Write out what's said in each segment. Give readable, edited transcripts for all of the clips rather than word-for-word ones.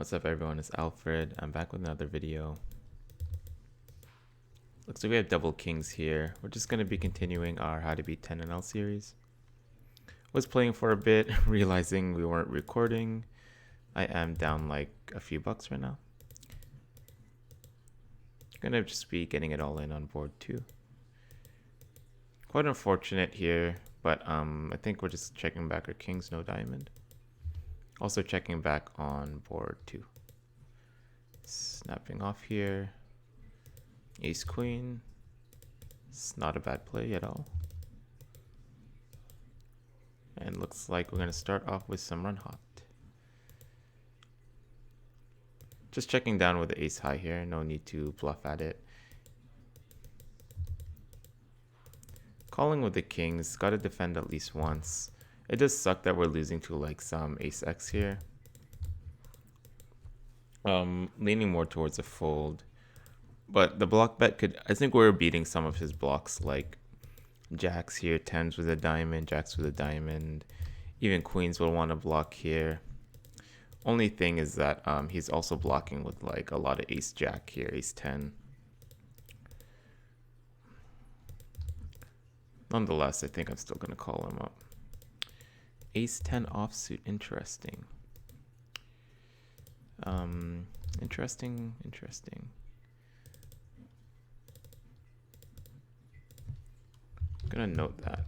What's up everyone, it's Alfred. I'm back with another video. Looks like we have double kings here. We're just going to be continuing our how to beat 10NL series. Was playing for a bit, realizing we weren't recording. I am down like a few bucks right now. Gonna just be getting it all in on board 2. Quite unfortunate here, but I think we're just checking back our kings, no diamond. Also checking back on board 2. Snapping off here. Ace queen. It's not a bad play at all. And looks like we're going to start off with some run hot. Just checking down with the ace high here. No need to bluff at it. Calling with the kings. Got to defend at least once. It does suck that we're losing to like some ace x here. Leaning more towards a fold. But the block bet could, I think we're beating some of his blocks like jacks here, tens with a diamond, jacks with a diamond. Even queens will want to block here. Only thing is that he's also blocking with like a lot of ace jack here, ace 10. Nonetheless, I think I'm still going to call him up. Ace 10 offsuit, interesting. Interesting. I'm gonna note that.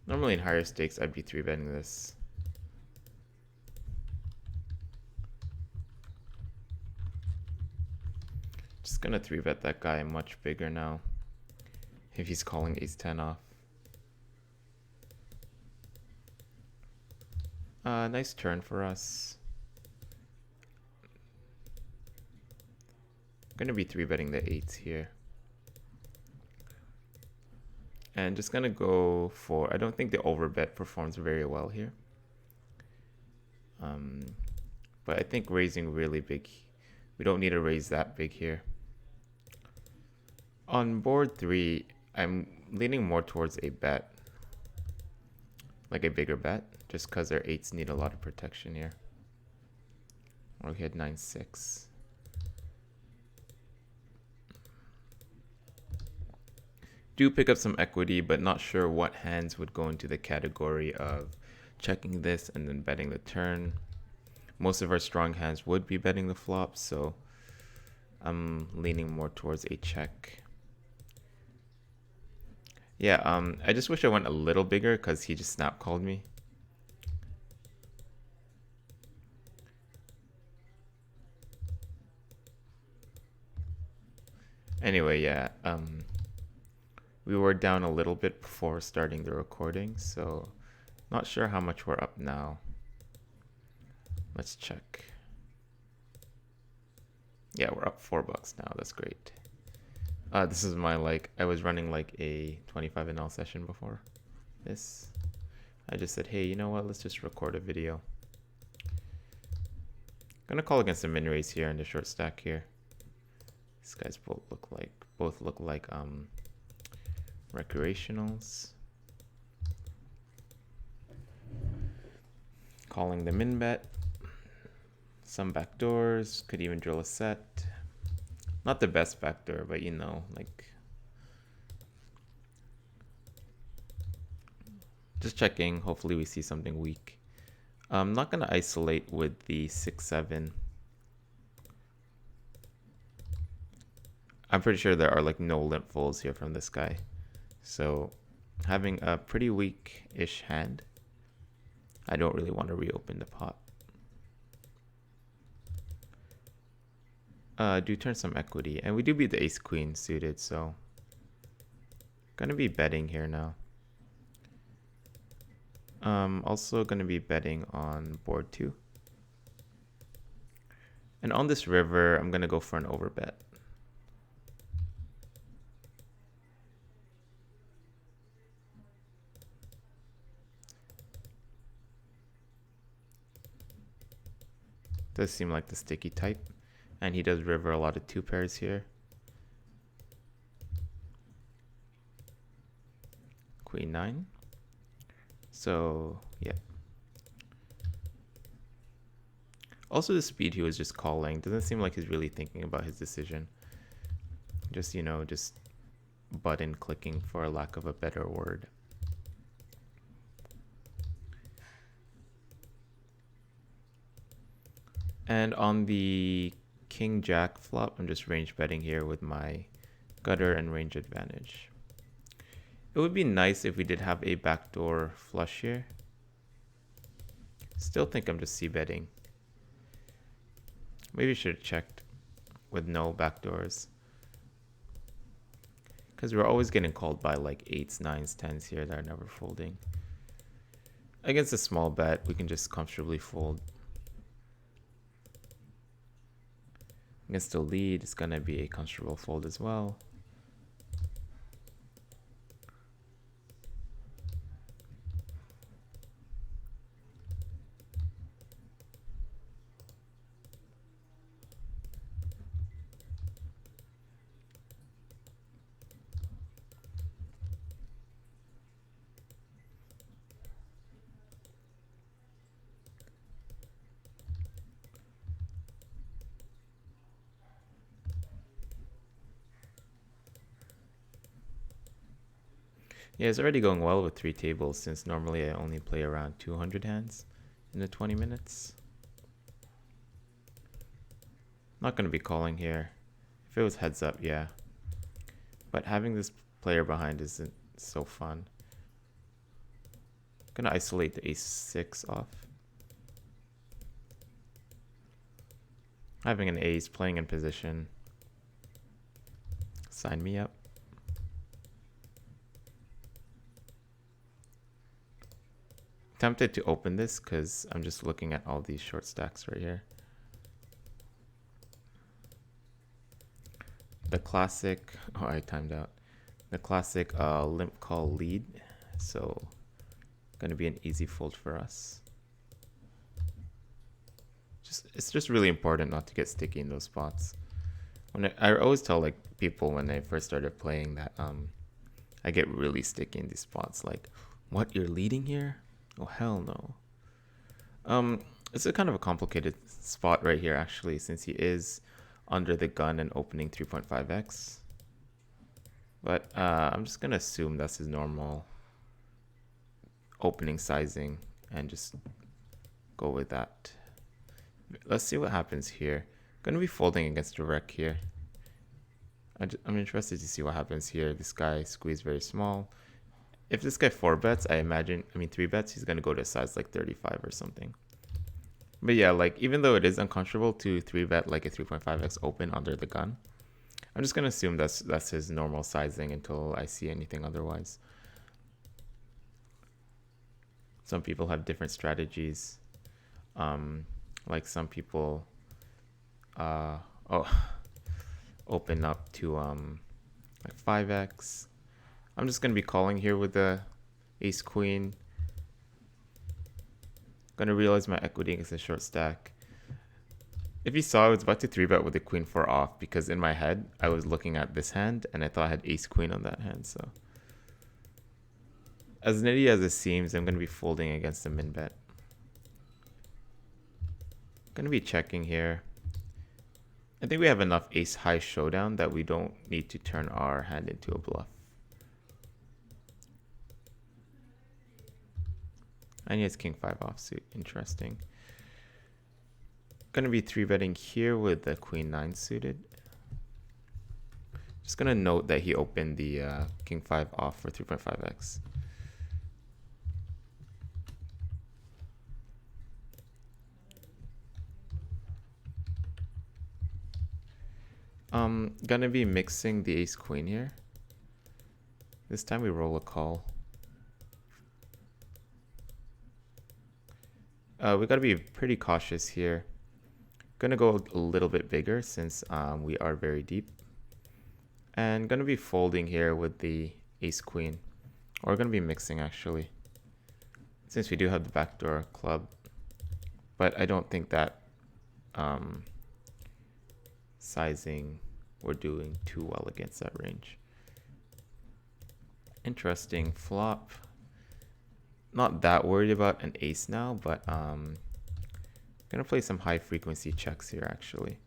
Normally in higher stakes, I'd be 3-betting this. Just gonna 3-bet that guy much bigger now. If he's calling ace 10 off. Nice turn for us. I'm gonna be 3-betting the 8s here. And just gonna go for, I don't think the overbet performs very well here. But I think raising really big, we don't need to raise that big here. On board 3, I'm leaning more towards a bet. Like a bigger bet, just because our 8s need a lot of protection here. Or we had 9-6. Do pick up some equity, but not sure what hands would go into the category of checking this and then betting the turn. Most of our strong hands would be betting the flop, so I'm leaning more towards a check. Yeah, I just wish I went a little bigger because he just snap called me. Anyway, yeah, we were down a little bit before starting the recording, so not sure how much we're up now. Let's check. Yeah, we're up $4 now. That's great. This is my I was running like a 25NL session before this. I just said, hey, you know what? Let's just record a video. Gonna call against the min raise here and the short stack here. These guys both look like recreationals. Calling the min bet. Some backdoors, could even drill a set. Not the best backdoor, but you know, like just checking. Hopefully we see something weak. I'm not gonna isolate with the 6-7. I'm pretty sure there are like no limp folds here from this guy. So having a pretty weak-ish hand, I don't really want to reopen the pot. Do turn some equity, and we do beat the ace queen suited, so gonna be betting here now. Also gonna be betting on board 2. And on this river, I'm gonna go for an overbet. Does seem like the sticky type. And he does river a lot of 2 pairs here. Queen 9. So, yeah. Also, the speed he was just calling doesn't seem like he's really thinking about his decision. Just, just button clicking, for a lack of a better word. And on the King Jack flop, I'm just range betting here with my gutter and range advantage. It would be nice if we did have a backdoor flush here. Still think I'm just c-betting. Maybe should have checked with no backdoors. Because we're always getting called by like 8s, 9s, 10s here that are never folding. Against a small bet, we can just comfortably fold. Against the lead, it's going to be a comfortable fold as well. Yeah, it's already going well with 3 tables, since normally I only play around 200 hands in the 20 minutes. Not going to be calling here. If it was heads up, yeah. But having this player behind isn't so fun. Gonna isolate the ace-6 off. Having an ace, playing in position. Sign me up. Tempted to open this because I'm just looking at all these short stacks right here. The classic, oh, I timed out. The classic limp call lead. So gonna be an easy fold for us. It's just really important not to get sticky in those spots. I always tell like people when they first started playing that I get really sticky in these spots. Like, what, you're leading here? Oh, hell no. It's a kind of a complicated spot right here, actually, since he is under the gun and opening 3.5x. But I'm just going to assume that's his normal opening sizing and just go with that. Let's see what happens here. Going to be folding against the wreck here. I'm interested to see what happens here. This guy squeezed very small. If this guy 3 bets, he's going to go to size like 35 or something. But yeah, like, even though it is uncomfortable to 3-bet like a 3.5x open under the gun, I'm just going to assume that's his normal sizing until I see anything otherwise. Some people have different strategies. Like some people open up to like 5x. I'm just going to be calling here with the ace queen. Going to realize my equity against a short stack. If you saw, I was about to 3-bet with the queen 4 off because in my head I was looking at this hand and I thought I had ace queen on that hand. So as nitty as it seems, I'm going to be folding against the min bet. Going to be checking here. I think we have enough ace high showdown that we don't need to turn our hand into a bluff. And he has king 5 offsuit. Interesting. Gonna be 3-betting here with the queen 9 suited. Just gonna note that he opened the king 5 off for 3.5x. Gonna be mixing the ace queen here. This time we roll a call. We gotta be pretty cautious here. Gonna go a little bit bigger since we are very deep. And gonna be folding here with the ace queen. Or gonna be mixing actually. Since we do have the backdoor club. But I don't think that sizing we're doing too well against that range. Interesting flop. Not that worried about an ace now, but Gonna play some high frequency checks here actually,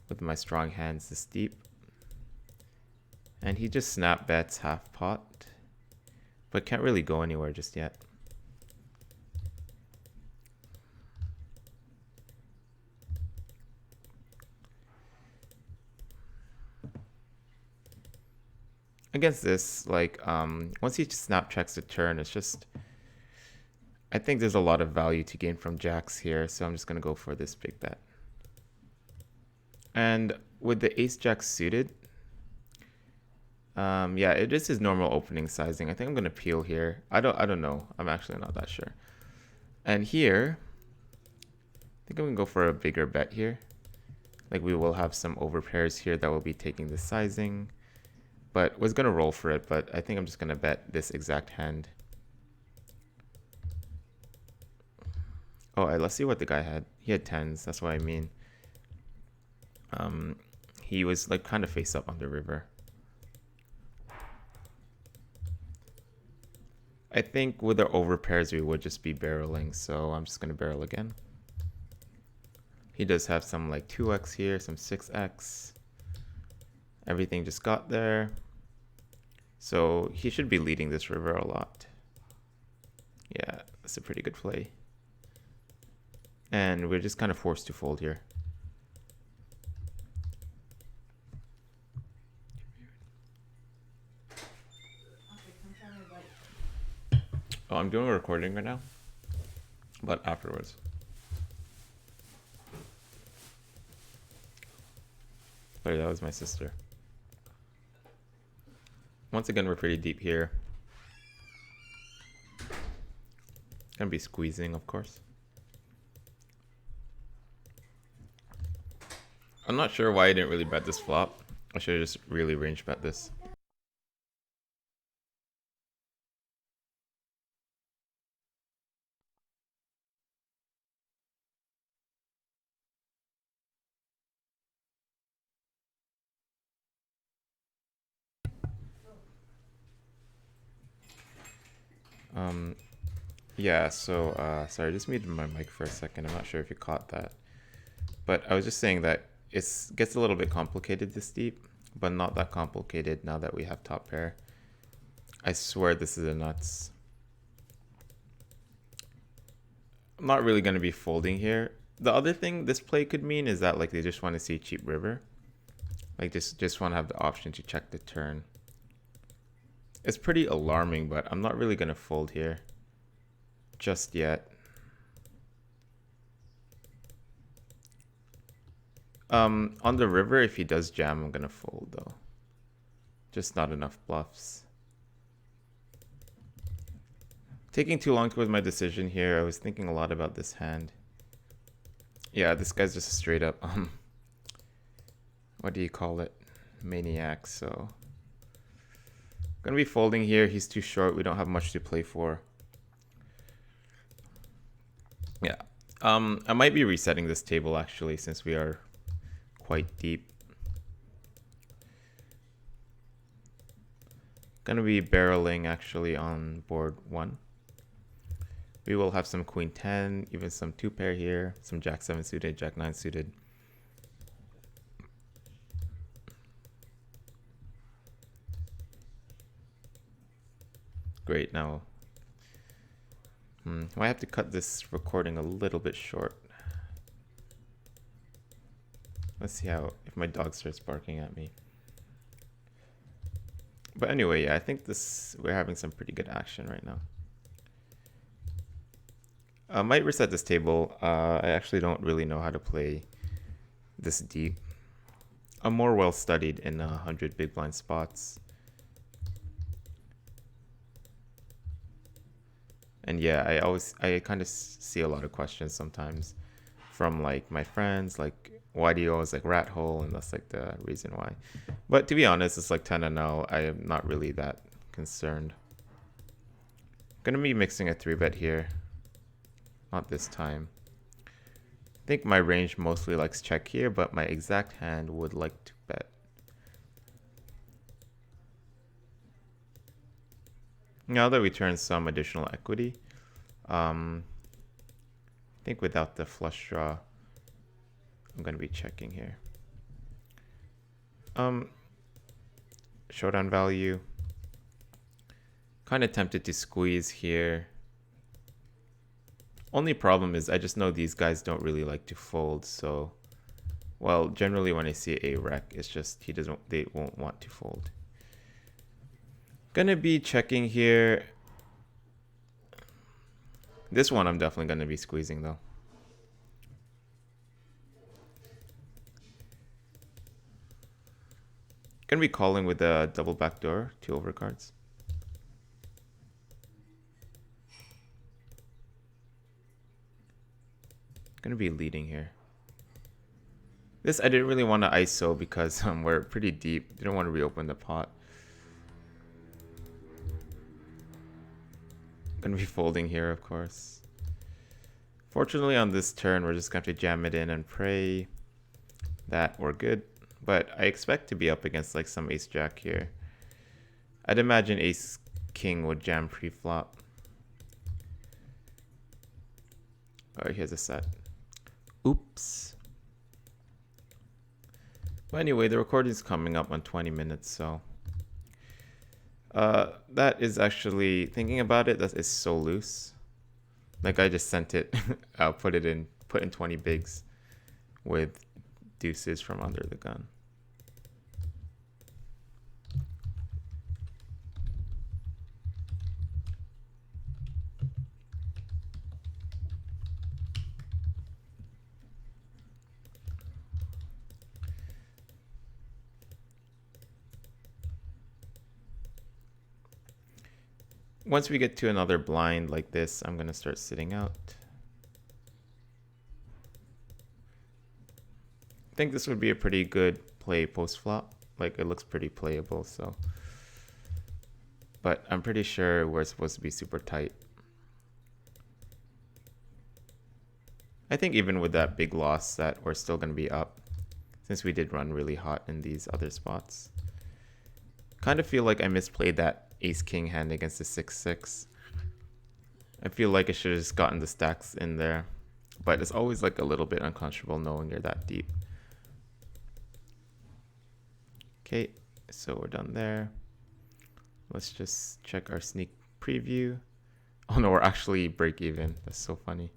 with my strong hands this deep. And he just snap bets half pot, but can't really go anywhere just yet. Against this, like, once he snap checks the turn, it's just, I think there's a lot of value to gain from jacks here, so I'm just gonna go for this big bet. And with the ace jack suited, yeah, it is his normal opening sizing. I think I'm gonna peel here. I don't know. I'm actually not that sure. And here, I think I'm gonna go for a bigger bet here. Like we will have some overpairs here that will be taking the sizing. But was gonna roll for it, but I think I'm just gonna bet this exact hand. Oh, let's see what the guy had. He had tens, that's what I mean. He was like kind of face up on the river. I think with the overpairs we would just be barreling, so I'm just gonna barrel again. He does have some like 2x here, some 6x. Everything just got there. So he should be leading this river a lot. Yeah, that's a pretty good play. And we're just kind of forced to fold here. Oh, I'm doing a recording right now, but afterwards. Sorry, that was my sister. Once again, we're pretty deep here. Gonna be squeezing, of course. I'm not sure why I didn't really bet this flop. I should have just really range bet this. Yeah, so sorry, I just muted my mic for a second. I'm not sure if you caught that. But I was just saying that it gets a little bit complicated this deep, but not that complicated now that we have top pair. I swear this is a nuts. I'm not really going to be folding here. The other thing this play could mean is that like they just want to see cheap river. Like just want to have the option to check the turn. It's pretty alarming, but I'm not really going to fold here just yet. On the river, if he does jam, I'm gonna fold though. Just not enough bluffs. Taking too long with my decision here. I was thinking a lot about this hand. Yeah, this guy's just a straight up, what do you call it? Maniac, so. Gonna be folding here. He's too short. We don't have much to play for. Yeah. I might be resetting this table actually since we are quite deep. Gonna be barreling actually on board 1. We will have some queen 10, even some 2 pair here, some jack 7 suited, jack 9 suited. Great, now I have to cut this recording a little bit short. Let's see if my dog starts barking at me. But anyway, yeah, I think we're having some pretty good action right now. I might reset this table. I actually don't really know how to play this deep. I'm more well studied in 100 big blind spots. And yeah, I kind of see a lot of questions sometimes from like my friends, like, why do you always like rat hole? And that's like the reason why. But to be honest, it's like 10-0. I am not really that concerned. Gonna be mixing a 3-bet here. Not this time. I think my range mostly likes check here, but my exact hand would like to bet. Now that we turn some additional equity, I think without the flush draw, I'm going to be checking here. Showdown value. Kind of tempted to squeeze here. Only problem is I just know these guys don't really like to fold, so well, generally when I see a rec, it's just they won't want to fold. Gonna be checking here. This one I'm definitely gonna be squeezing though. Gonna be calling with a double backdoor, 2 overcards. Gonna be leading here. This I didn't really want to ISO because we're pretty deep. Didn't want to reopen the pot. Gonna be folding here, of course. Fortunately on this turn we're just gonna have to jam it in and pray that we're good. But I expect to be up against like some ace jack here. I'd imagine ace king would jam pre-flop. Oh, here's a set. Oops. But anyway, the recording is coming up on 20 minutes, so that is actually, thinking about it, that is so loose. Like I just sent it, I'll put in 20 bigs with deuces from under the gun. Once we get to another blind like this, I'm gonna start sitting out. I think this would be a pretty good play post flop. Like it looks pretty playable, so. But I'm pretty sure we're supposed to be super tight. I think even with that big loss that we're still gonna be up, since we did run really hot in these other spots. Kind of feel like I misplayed that ace-king hand against the 6-6. I feel like I should have just gotten the stacks in there. But it's always like a little bit uncomfortable knowing you're that deep. Okay, so we're done there. Let's just check our sneak preview. Oh no, we're actually break even. That's so funny.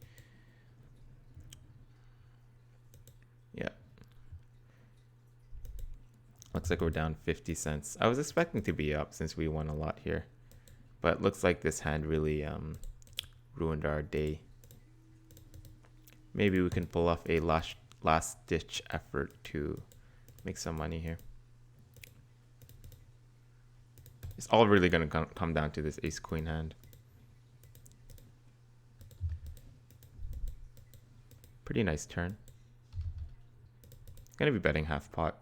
Yeah. Looks like we're down 50 cents. I was expecting to be up since we won a lot here. But looks like this hand really ruined our day. Maybe we can pull off a last ditch effort to make some money here. It's all really going to come down to this ace-queen hand. Pretty nice turn. Gonna be betting half pot.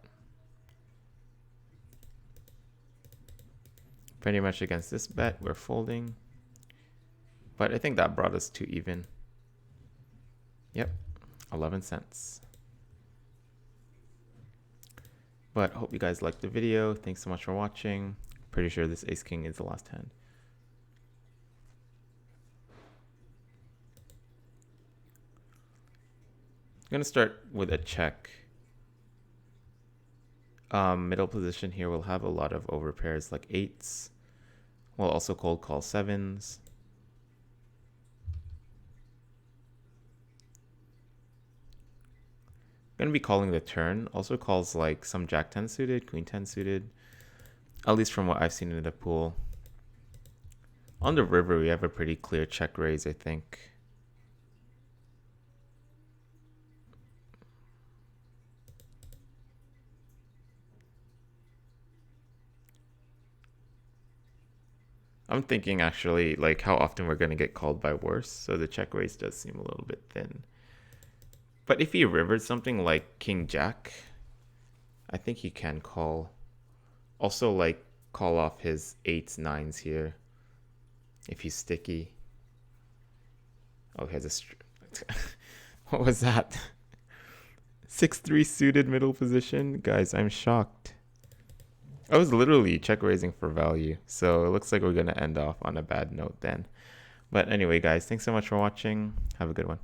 Pretty much against this bet, we're folding. But I think that brought us to even. Yep, 11 cents. But hope you guys liked the video. Thanks so much for watching. Pretty sure this ace-king is the last hand. I'm gonna start with a check. Middle position here will have a lot of overpairs like 8s. We'll also cold call 7s. Gonna be calling the turn. Also calls like some Jack 10 suited, Queen 10 suited. At least from what I've seen in the pool. On the river, we have a pretty clear check raise, I think. I'm thinking actually like how often we're going to get called by worse. So the check raise does seem a little bit thin. But if he rivered something like King Jack, I think he can call. Also like call off his 8s, 9s here. If he's sticky. Oh, he has a... What was that? 6-3 suited middle position? Guys, I'm shocked. I was literally check raising for value. So it looks like we're going to end off on a bad note then. But anyway, guys, thanks so much for watching. Have a good one.